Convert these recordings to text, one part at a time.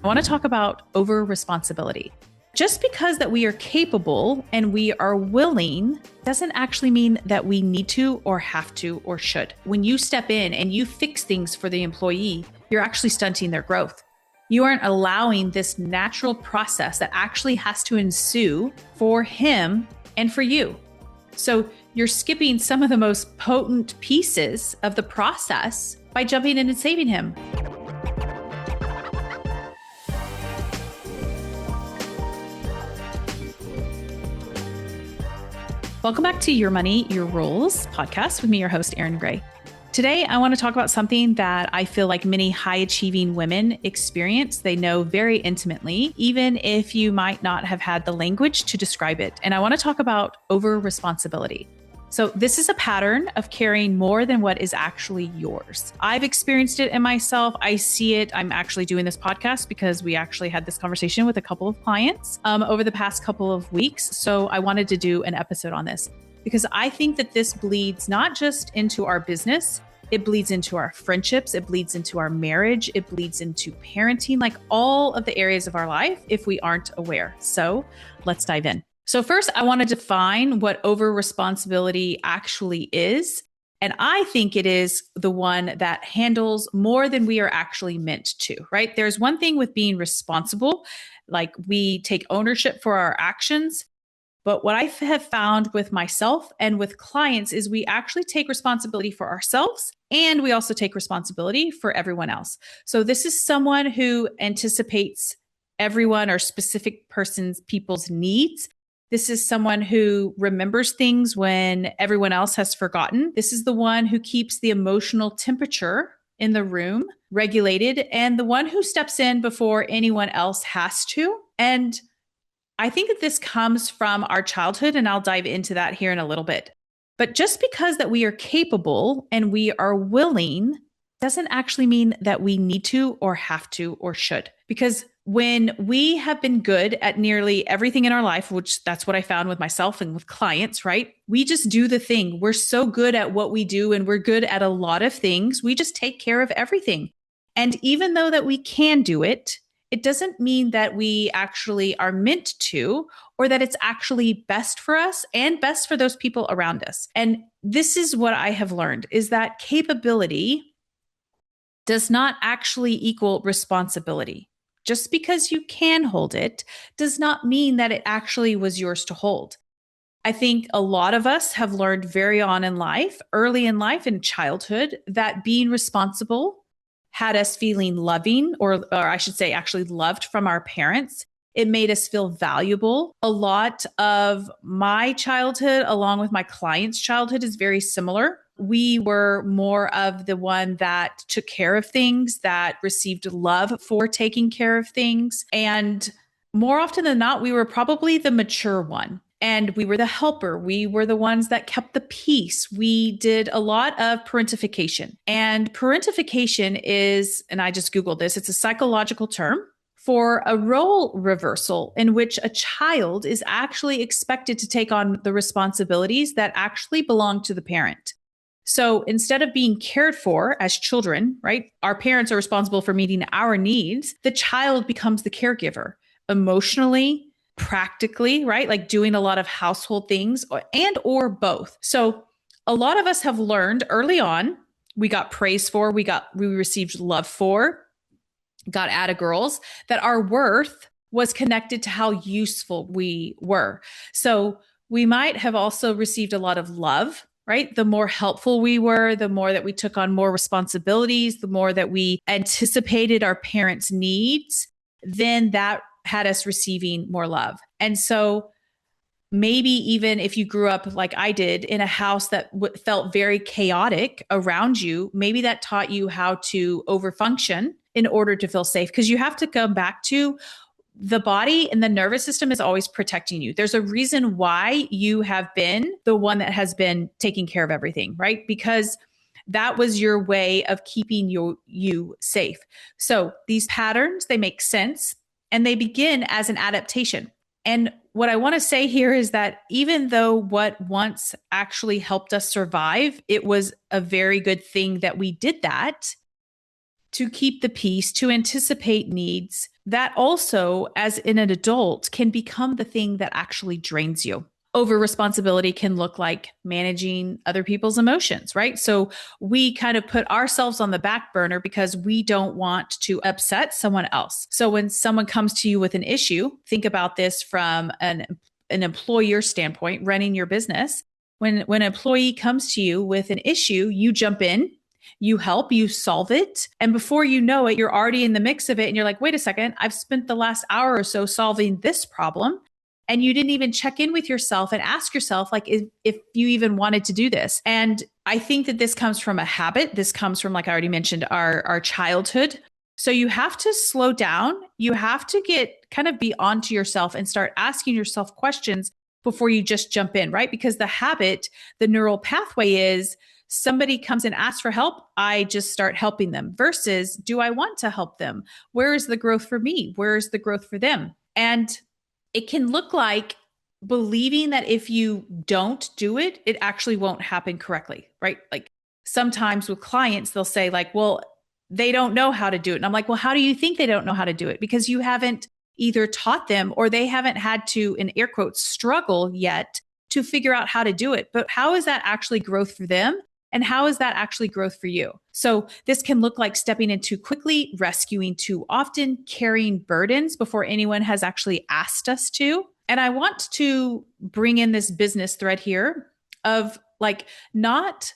I want to talk about over responsibility. Just because that we are capable and we are willing doesn't actually mean that we need to or have to or should. When you step in and you fix things for the employee, you're actually stunting their growth. You aren't allowing this natural process that actually has to ensue for him and for you. So you're skipping some of the most potent pieces of the process by jumping in and saving him. Welcome back to Your Money, Your Rules podcast with me, your host, Erin Gray. Today, I want to talk about something that I feel like many high-achieving women experience. They know very intimately, even if you might not have had the language to describe it. And I want to talk about over-responsibility. So this is a pattern of carrying more than what is actually yours. I've experienced it in myself. I see it. I'm actually doing this podcast because we actually had this conversation with a couple of clients over the past couple of weeks. So I wanted to do an episode on this because I think that this bleeds not just into our business, it bleeds into our friendships, it bleeds into our marriage, it bleeds into parenting, like all of the areas of our life if we aren't aware. So let's dive in. So first, I want to define what over-responsibility actually is. And I think it is the one that handles more than we are actually meant to, right? There's one thing with being responsible, like we take ownership for our actions. But what I have found with myself and with clients is we actually take responsibility for ourselves and we also take responsibility for everyone else. So this is someone who anticipates everyone or specific people's needs. This is someone who remembers things when everyone else has forgotten. This is the one who keeps the emotional temperature in the room regulated and the one who steps in before anyone else has to. And I think that this comes from our childhood, and I'll dive into that here in a little bit. But just because that we are capable and we are willing doesn't actually mean that we need to or have to or should. Because when we have been good at nearly everything in our life, which that's what I found with myself and with clients, right? We just do the thing. We're so good at what we do and we're good at a lot of things. We just take care of everything. And even though that we can do it, it doesn't mean that we actually are meant to, or that it's actually best for us and best for those people around us. And this is what I have learned is that capability does not actually equal responsibility. Just because you can hold it does not mean that it actually was yours to hold. I think a lot of us have learned very early in life, in childhood, that being responsible had us feeling loving, or I should say actually loved from our parents. It made us feel valuable. A lot of my childhood, along with my clients' childhood, is very similar. We were more of the one that took care of things, that received love for taking care of things. And more often than not, we were probably the mature one. And we were the helper. We were the ones that kept the peace. We did a lot of parentification. And parentification is, and I just Googled this, it's a psychological term for a role reversal in which a child is actually expected to take on the responsibilities that actually belong to the parent. So instead of being cared for as children, right, our parents are responsible for meeting our needs, the child becomes the caregiver emotionally, practically, right? Like doing a lot of household things or both. So a lot of us have learned early on, we got praise for, we received love for, got atta girls, that our worth was connected to how useful we were. So we might have also received a lot of love, right? The more helpful we were, the more that we took on more responsibilities, the more that we anticipated our parents' needs, then that had us receiving more love. And so maybe even if you grew up like I did in a house that felt very chaotic around you, maybe that taught you how to overfunction in order to feel safe. Because you have to come back to the body and the nervous system is always protecting you. There's a reason why you have been the one that has been taking care of everything, right? Because that was your way of keeping you safe. So these patterns, they make sense. And they begin as an adaptation. And what I want to say here is that even though what once actually helped us survive, it was a very good thing that we did that. to keep the peace, to anticipate needs, that also, as in an adult, can become the thing that actually drains you. Over responsibility can look like managing other people's emotions, right? So we kind of put ourselves on the back burner because we don't want to upset someone else. So when someone comes to you with an issue, think about this from an employer standpoint, running your business. When an employee comes to you with an issue, you jump in, you help, you solve it. And before you know it, you're already in the mix of it. And you're like, wait a second, I've spent the last hour or so solving this problem. And you didn't even check in with yourself and ask yourself, like, if you even wanted to do this. And I think that this comes from a habit. This comes from, like I already mentioned, our childhood. So you have to slow down. You have to be onto yourself and start asking yourself questions before you just jump in, right? Because the habit, the neural pathway is somebody comes and asks for help, I just start helping them versus do I want to help them? Where is the growth for me? Where is the growth for them? And it can look like believing that if you don't do it, it actually won't happen correctly, right? Like sometimes with clients, they'll say like, well, they don't know how to do it. And I'm like, well, how do you think they don't know how to do it? Because you haven't either taught them or they haven't had to, in air quotes, struggle yet to figure out how to do it. But how is that actually growth for them? And how is that actually growth for you? So this can look like stepping in too quickly, rescuing too often, carrying burdens before anyone has actually asked us to. And I want to bring in this business thread here of like not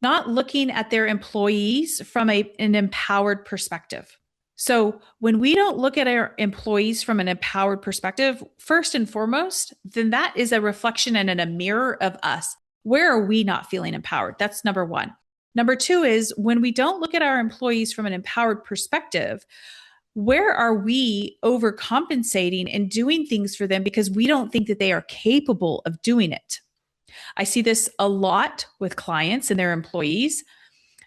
looking at their employees from an empowered perspective. So when we don't look at our employees from an empowered perspective, first and foremost, then that is a reflection and a mirror of us. Where are we not feeling empowered? That's number one. Number two is when we don't look at our employees from an empowered perspective, where are we overcompensating and doing things for them because we don't think that they are capable of doing it? I see this a lot with clients and their employees.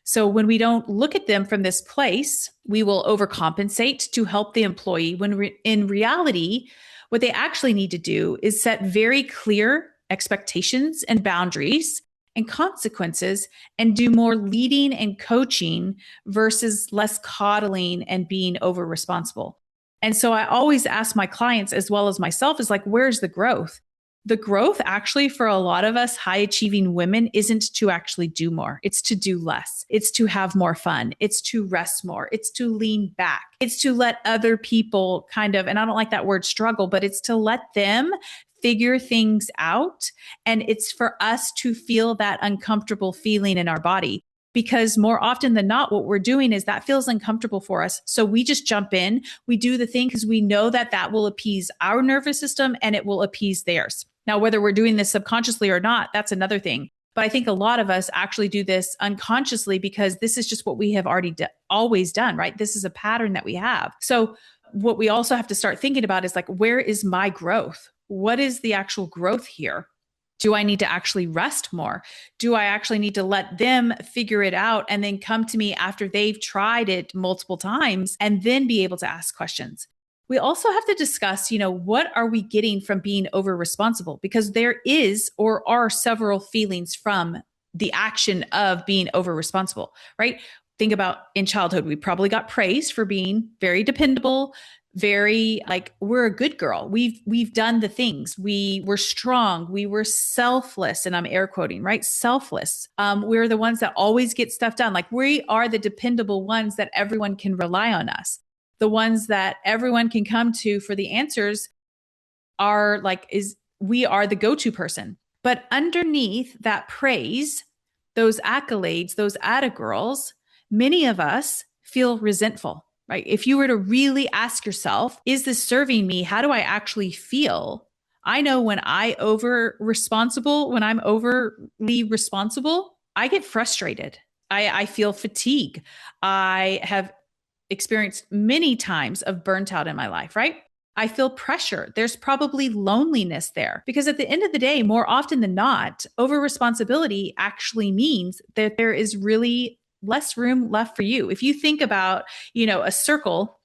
So when we don't look at them from this place, we will overcompensate to help the employee when in reality, what they actually need to do is set very clear expectations and boundaries and consequences and do more leading and coaching versus less coddling and being over responsible. And so I always ask my clients as well as myself is like, where's the growth? The growth actually for a lot of us high achieving women isn't to actually do more. It's to do less. It's to have more fun. It's to rest more. It's to lean back. It's to let other people kind of, and I don't like that word struggle, but it's to let them figure things out. And it's for us to feel that uncomfortable feeling in our body. Because more often than not, what we're doing is that feels uncomfortable for us. So we just jump in, we do the thing because we know that that will appease our nervous system and it will appease theirs. Now, whether we're doing this subconsciously or not, that's another thing. But I think a lot of us actually do this unconsciously because this is just what we have always done, right? This is a pattern that we have. So what we also have to start thinking about is like, where is my growth? What is the actual growth here? Do I need to actually rest more? Do I actually need to let them figure it out and then come to me after they've tried it multiple times and then be able to ask questions? We also have to discuss, what are we getting from being over responsible? Because there is or are several feelings from the action of being over responsible, right? Think about in childhood, we probably got praised for being very dependable, very like we're a good girl. We've done the things. We were strong. We were selfless, and I'm air quoting, right? Selfless. We're the ones that always get stuff done. Like we are the dependable ones that everyone can rely on us. The ones that everyone can come to for the answers are like we are the go-to person. But underneath that praise, those accolades, those atta girls, many of us feel resentful. Right? If you were to really ask yourself, is this serving me? How do I actually feel? I know when I'm overly responsible, I get frustrated. I feel fatigue. I have experienced many times of burnt out in my life, right? I feel pressure. There's probably loneliness there because at the end of the day, more often than not, over responsibility actually means that there is really less room left for you. If you think about, a circle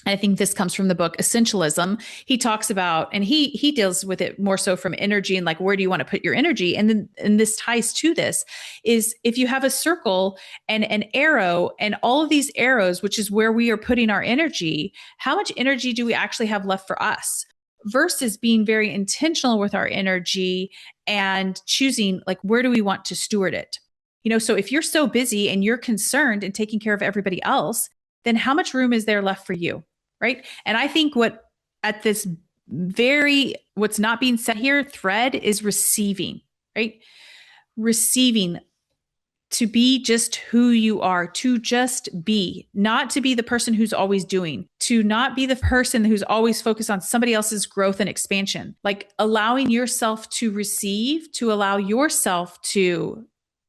I think this comes from the book Essentialism. He talks about, and he deals with it more so from energy and like, where do you want to put your energy? And this ties to this is if you have a circle and an arrow and all of these arrows, which is where we are putting our energy, how much energy do we actually have left for us? Versus being very intentional with our energy and choosing like, where do we want to steward it? So if you're so busy and you're concerned and taking care of everybody else, then how much room is there left for you? Right. And I think what's not being said here thread is receiving, right? Receiving, to be just who you are, to just be, not to be the person who's always doing, to not be the person who's always focused on somebody else's growth and expansion, like allowing yourself to receive, to allow yourself to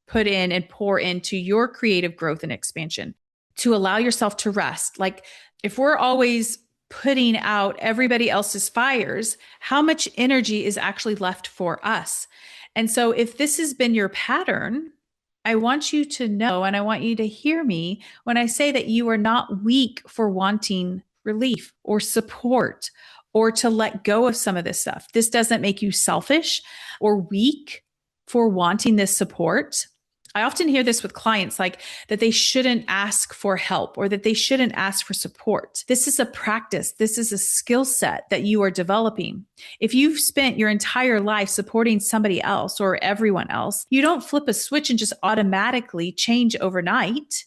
put in and pour into your creative growth and expansion, to allow yourself to rest. Like if we're always putting out everybody else's fires, how much energy is actually left for us? And so if this has been your pattern, I want you to know, and I want you to hear me when I say that you are not weak for wanting relief or support or to let go of some of this stuff. This doesn't make you selfish or weak for wanting this support. I often hear this with clients, like that they shouldn't ask for help or that they shouldn't ask for support. This is a practice. This is a skill set that you are developing. If you've spent your entire life supporting somebody else or everyone else, you don't flip a switch and just automatically change overnight,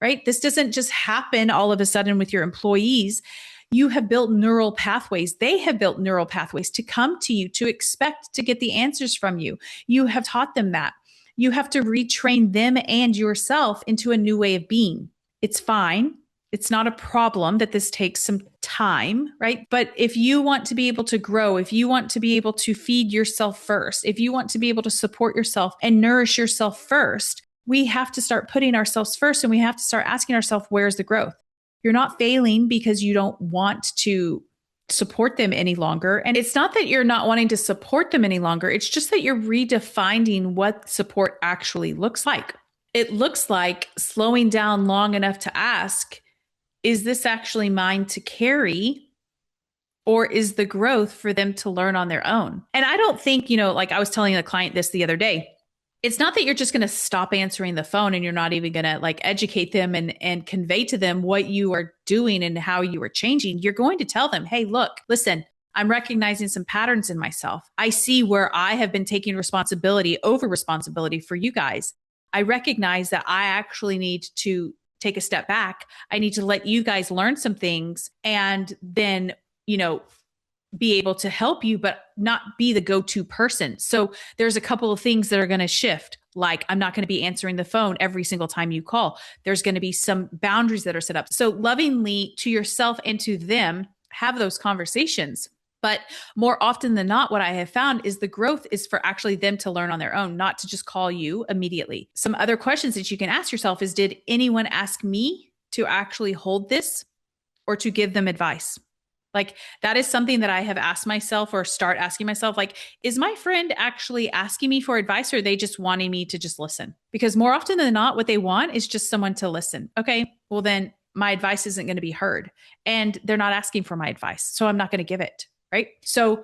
right? This doesn't just happen all of a sudden with your employees. You have built neural pathways. They have built neural pathways to come to you, to expect to get the answers from you. You have taught them that. You have to retrain them and yourself into a new way of being. It's fine. It's not a problem that this takes some time, right? But if you want to be able to grow, if you want to be able to feed yourself first, if you want to be able to support yourself and nourish yourself first, we have to start putting ourselves first and we have to start asking ourselves, where's the growth? You're not failing because you don't want to support them any longer. And it's not that you're not wanting to support them any longer. It's just that you're redefining what support actually looks like. It looks like slowing down long enough to ask, is this actually mine to carry? Or is the growth for them to learn on their own? And I don't think, like I was telling a client this the other day, it's not that you're just going to stop answering the phone and you're not even going to like educate them and convey to them what you are doing and how you are changing. You're going to tell them, hey, look, listen, I'm recognizing some patterns in myself. I see where I have been taking over responsibility for you guys. I recognize that I actually need to take a step back. I need to let you guys learn some things and then, be able to help you, but not be the go-to person. So there's a couple of things that are going to shift. Like I'm not going to be answering the phone every single time you call. There's going to be some boundaries that are set up. So lovingly to yourself and to them, have those conversations. But more often than not, what I have found is the growth is for actually them to learn on their own, not to just call you immediately. Some other questions that you can ask yourself is, did anyone ask me to actually hold this or to give them advice? Like that is something that I have asked myself or start asking myself, like, is my friend actually asking me for advice or are they just wanting me to just listen? Because more often than not, what they want is just someone to listen. Okay, well then my advice isn't going to be heard and they're not asking for my advice. So I'm not going to give it, right? So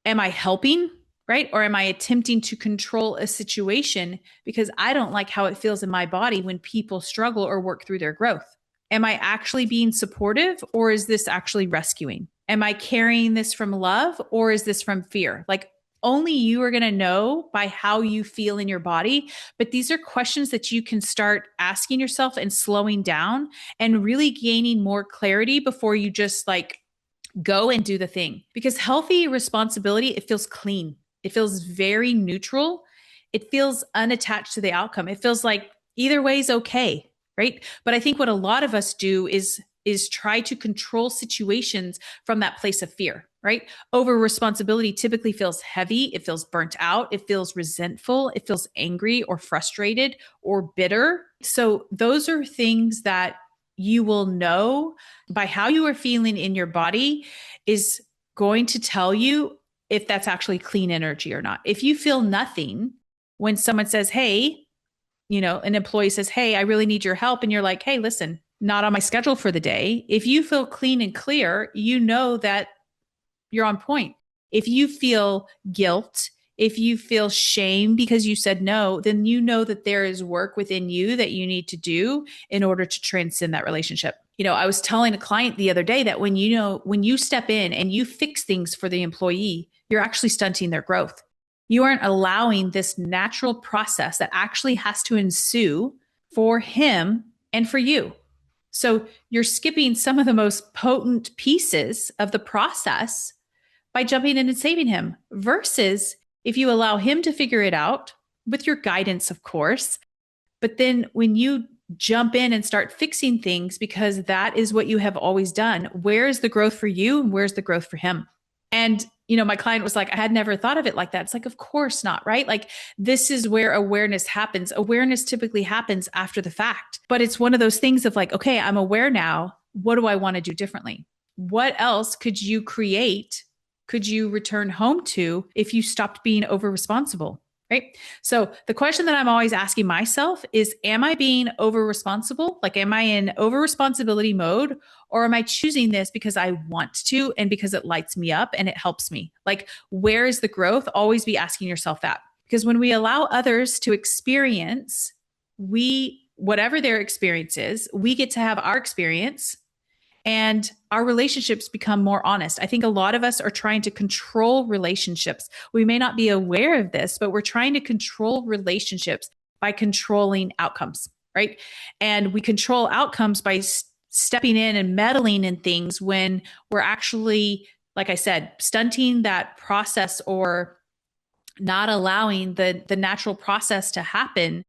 am I helping, right? Or am I attempting to control a situation because I don't like how it feels in my body when people struggle or work through their growth? Am I actually being supportive or is this actually rescuing? Am I carrying this from love or is this from fear? Like only you are going to know by how you feel in your body. But these are questions that you can start asking yourself and slowing down and really gaining more clarity before you just like go and do the thing. Because healthy responsibility, it feels clean. It feels very neutral. It feels unattached to the outcome. It feels like either way is okay. Right. But I think what a lot of us do is try to control situations from that place of fear, right? Over responsibility typically feels heavy. It feels burnt out. It feels resentful. It feels angry or frustrated or bitter. So those are things that you will know by how you are feeling in your body is going to tell you if that's actually clean energy or not. If you feel nothing when someone says, hey, an employee says, hey, I really need your help. And you're like, hey, listen, not on my schedule for the day. If you feel clean and clear, you know that you're on point. If you feel guilt, if you feel shame because you said no, then you know that there is work within you that you need to do in order to transcend that relationship. I was telling a client the other day that when you step in and you fix things for the employee, you're actually stunting their growth. You aren't allowing this natural process that actually has to ensue for him and for you. So you're skipping some of the most potent pieces of the process by jumping in and saving him, versus if you allow him to figure it out with your guidance, of course. But then when you jump in and start fixing things, because that is what you have always done, where's the growth for you and where's the growth for him? And, my client was like, I had never thought of it like that. It's like, of course not, right? Like, this is where awareness happens. Awareness typically happens after the fact, but it's one of those things of like, okay, I'm aware now. What do I want to do differently? What else could you create? Could you return home to if you stopped being over responsible? Right. So the question that I'm always asking myself is, am I being over responsible? Like, am I in over responsibility mode, or am I choosing this because I want to and because it lights me up and it helps me? Like, where is the growth? Always be asking yourself that, because when we allow others to experience, whatever their experience is, we get to have our experience. And our relationships become more honest. I think a lot of us are trying to control relationships. We may not be aware of this, but we're trying to control relationships by controlling outcomes, right? And we control outcomes by stepping in and meddling in things when we're actually, like I said, stunting that process or not allowing the natural process to happen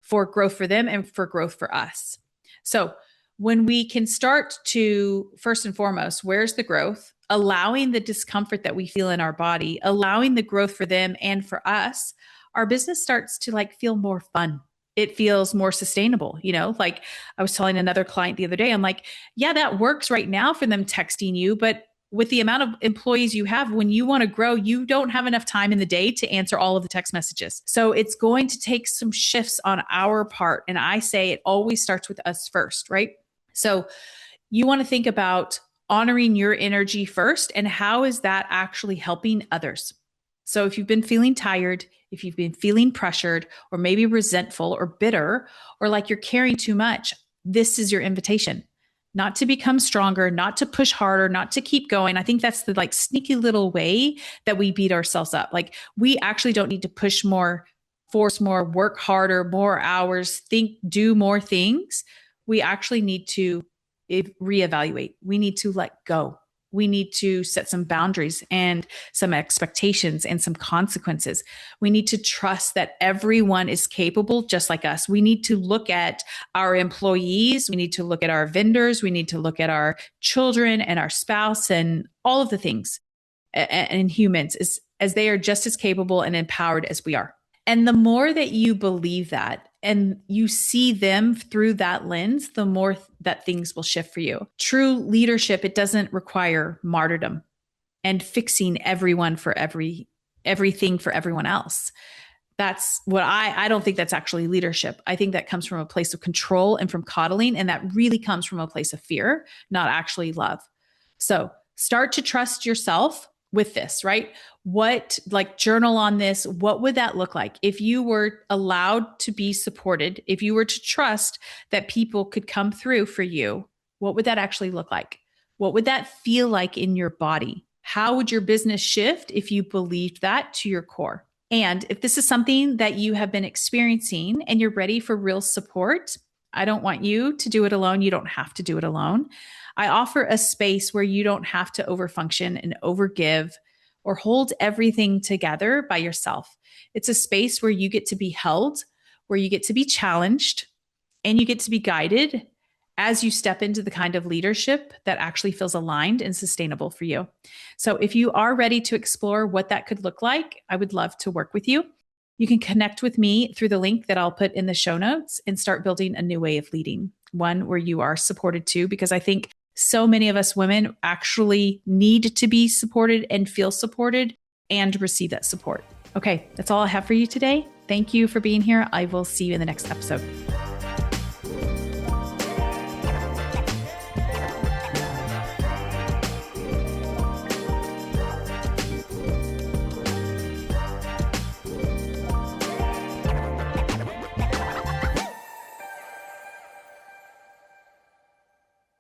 for growth for them and for growth for us. So when we can start to, first and foremost, where's the growth? Allowing the discomfort that we feel in our body, allowing the growth for them and for us, our business starts to feel more fun. It feels more sustainable. Like I was telling another client the other day, I'm like, yeah, that works right now for them texting you, but with the amount of employees you have, when you want to grow, you don't have enough time in the day to answer all of the text messages. So it's going to take some shifts on our part. And I say it always starts with us first, right? So you want to think about honoring your energy first, and how is that actually helping others? So if you've been feeling tired, if you've been feeling pressured, or maybe resentful or bitter, or like you're carrying too much, this is your invitation. Not to become stronger, not to push harder, not to keep going. I think that's the sneaky little way that we beat ourselves up. Like, we actually don't need to push more, force more, work harder, more hours, do more things. We actually need to reevaluate. We need to let go. We need to set some boundaries and some expectations and some consequences. We need to trust that everyone is capable just like us. We need to look at our employees. We need to look at our vendors. We need to look at our children and our spouse and all of the things and humans as they are just as capable and empowered as we are. And the more that you believe that and you see them through that lens, the more that things will shift for you. True leadership, it doesn't require martyrdom and fixing everyone for everything for everyone else. That's what I don't think that's actually leadership. I think that comes from a place of control and from coddling. And that really comes from a place of fear, not actually love. So start to trust yourself with this, right? Journal on this. What would that look like if you were allowed to be supported? If you were to trust that people could come through for you, what would that actually look like? What would that feel like in your body? How would your business shift if you believed that to your core? And if this is something that you have been experiencing and you're ready for real support, I don't want you to do it alone. You don't have to do it alone. I offer a space where you don't have to overfunction and overgive or hold everything together by yourself. It's a space where you get to be held, where you get to be challenged, and you get to be guided as you step into the kind of leadership that actually feels aligned and sustainable for you. So if you are ready to explore what that could look like, I would love to work with you. You can connect with me through the link that I'll put in the show notes and start building a new way of leading, one where you are supported too, because I think so many of us women actually need to be supported and feel supported and receive that support. Okay, that's all I have for you today. Thank you for being here. I will see you in the next episode.